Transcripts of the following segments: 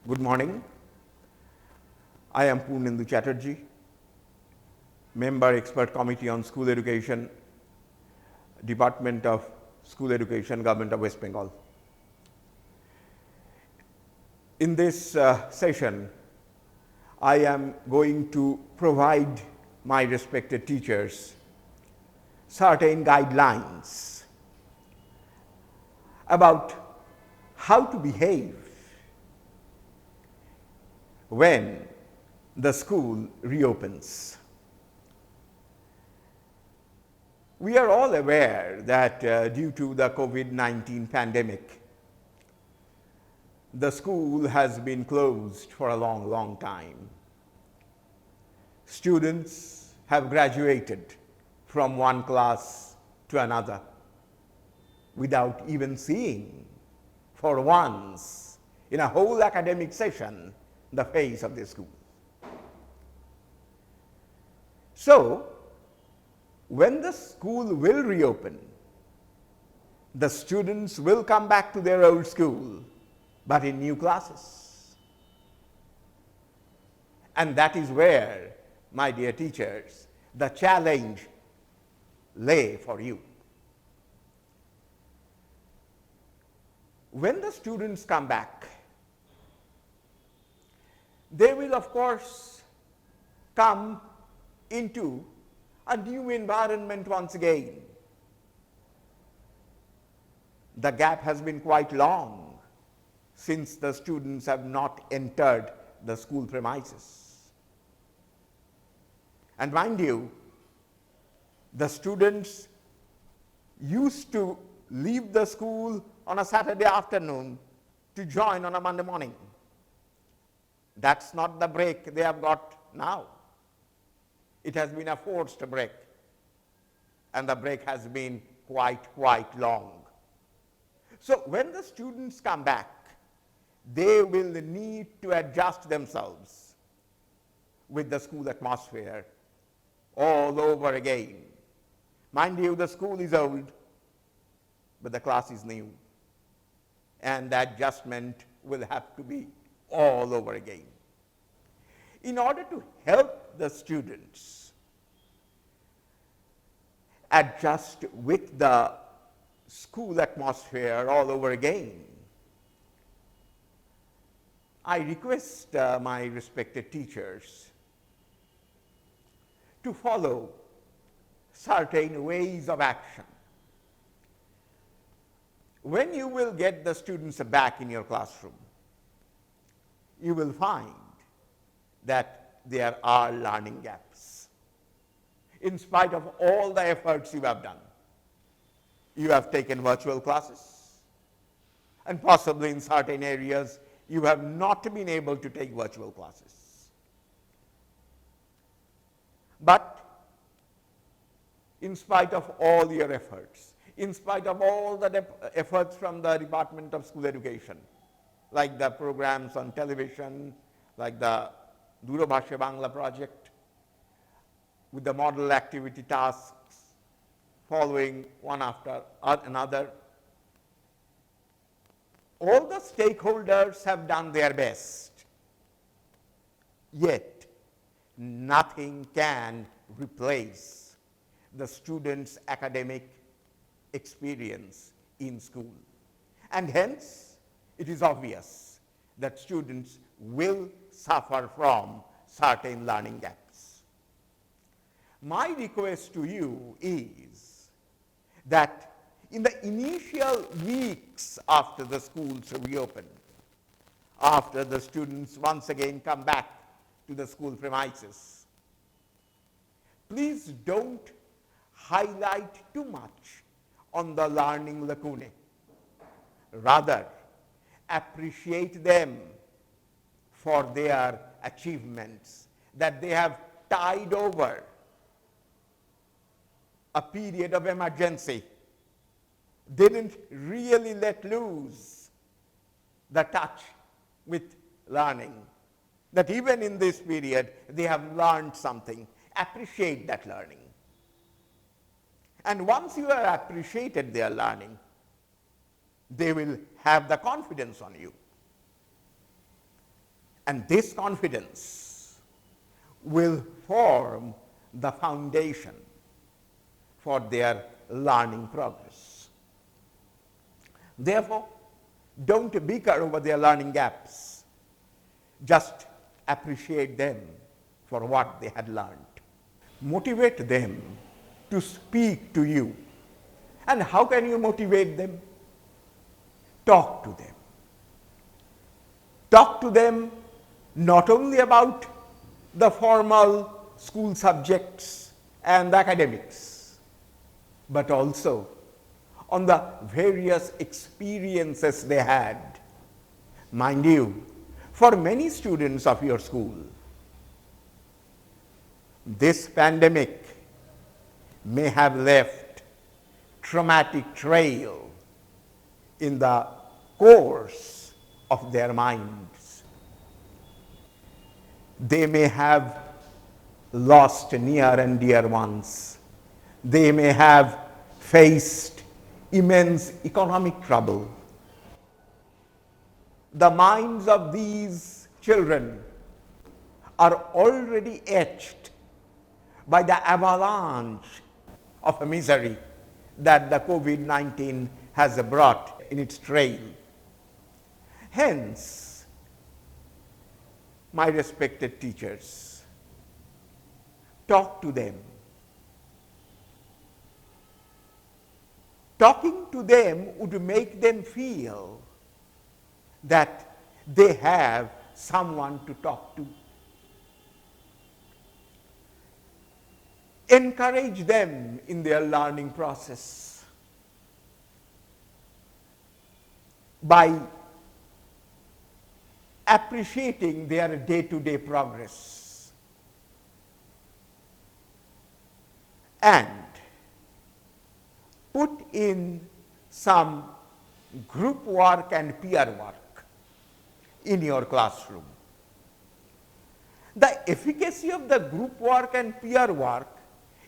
Good morning. I am Purnendu Chatterjee, Member Expert Committee on School Education, Department of School Education, Government of West Bengal. In this session, I am going to provide my respected teachers certain guidelines about how to behave when the school reopens. We are all aware that due to the COVID-19 pandemic, the school has been closed for a long time. Students have graduated from one class to another without even seeing for once in a whole academic session the face of the school. So, when the school will reopen, the students will come back to their old school, but in new classes. And that is where, my dear teachers, the challenge lay for you. When the students come back, they will of course come into a new environment once again. The gap has been quite long since the students have not entered the school premises. And mind you, the students used to leave the school on a Saturday afternoon to join on a Monday morning. That's not the break they have got now. It has been a forced break, and the break has been quite long. So when the students come back, they will need to adjust themselves with the school atmosphere all over again. Mind you, the school is old, but the class is new, and the adjustment will have to be all over again. In order to help the students adjust with the school atmosphere all over again, I request my respected teachers to follow certain ways of action. When you will get the students back in your classroom, you will find that there are learning gaps. In spite of all the efforts you have done, you have taken virtual classes, and possibly in certain areas you have not been able to take virtual classes. But in spite of all your efforts, in spite of all the efforts from the Department of School Education, like the programs on television, like the Durabhasha Bangla project, with the model activity tasks following one after another, all the stakeholders have done their best. Yet, nothing can replace the students' academic experience in school. And hence, it is obvious that students will suffer from certain learning gaps. My request to you is that in the initial weeks after the schools reopen, after the students once again come back to the school premises, please don't highlight too much on the learning lacunae. Rather, appreciate them for their achievements, that they have tide over a period of emergency, didn't really let loose the touch with learning, that even in this period they have learned something. Appreciate that learning. And once you have appreciated their learning, they will have the confidence on you. And this confidence will form the foundation for their learning progress. Therefore, don't bicker over their learning gaps. Just appreciate them for what they had learned. Motivate them to speak to you. And how can you motivate them? Talk to them. Talk to them not only about the formal school subjects and the academics, but also on the various experiences they had. Mind you, for many students of your school, this pandemic may have left traumatic trail in the course of their minds. They may have lost near and dear ones. They may have faced immense economic trouble. The minds of these children are already etched by the avalanche of misery that the COVID-19 has brought in its trail. Hence, my respected teachers, talk to them. Talking to them would make them feel that they have someone to talk to. Encourage them in their learning process by appreciating their day-to-day progress and put in some group work and peer work in your classroom. The efficacy of the group work and peer work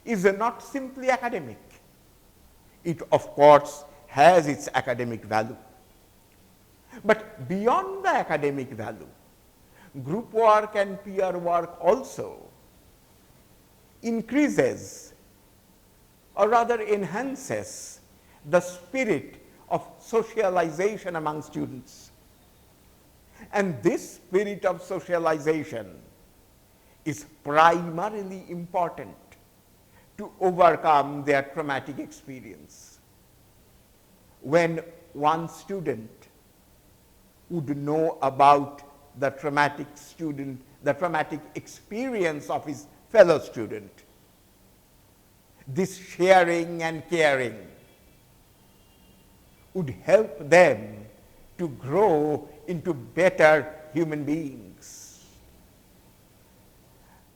is not simply academic. It, of course, has its academic value. But beyond the academic value, group work and peer work also increases or rather enhances the spirit of socialization among students. And this spirit of socialization is primarily important to overcome their traumatic experience. When one student would know about the traumatic experience of his fellow student, this sharing and caring would help them to grow into better human beings.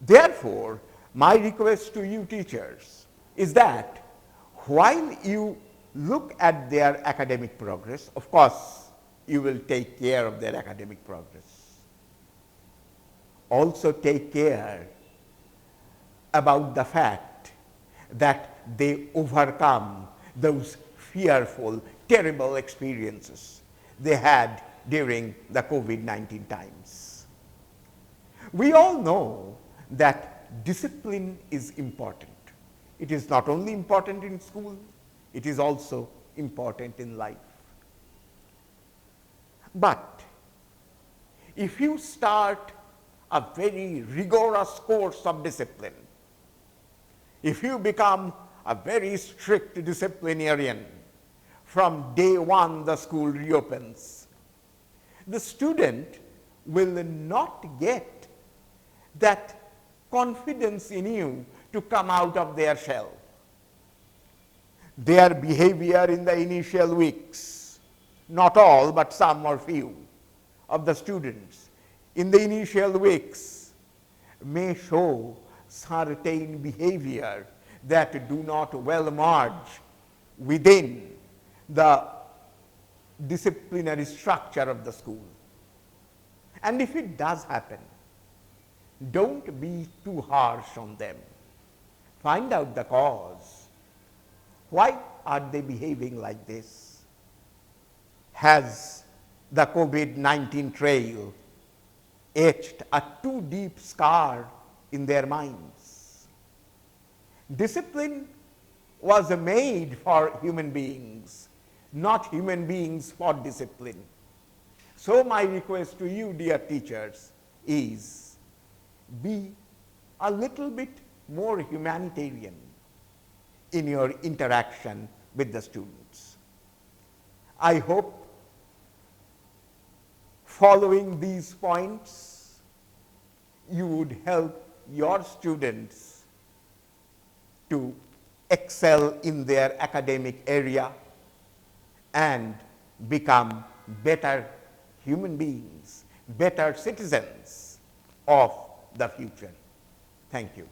Therefore, my request to you teachers is that while you look at their academic progress, of course, you will take care of their academic progress. Also take care about the fact that they overcome those fearful, terrible experiences they had during the COVID-19 times. We all know that discipline is important. It is not only important in school, it is also important in life. But if you start a very rigorous course of discipline, if you become a very strict disciplinarian from day one the school reopens, the student will not get that confidence in you to come out of their shell. Their behavior in the initial weeks, not all, but some or few of the students in the initial weeks may show certain behavior that do not well merge within the disciplinary structure of the school. And if it does happen, don't be too harsh on them. Find out the cause. Why are they behaving like this? Has the COVID-19 trail etched a too deep scar in their minds. Discipline was made for human beings, not human beings for discipline. So my request to you, dear teachers, is be a little bit more humanitarian in your interaction with the students. I hope following these points, you would help your students to excel in their academic area and become better human beings, better citizens of the future. Thank you.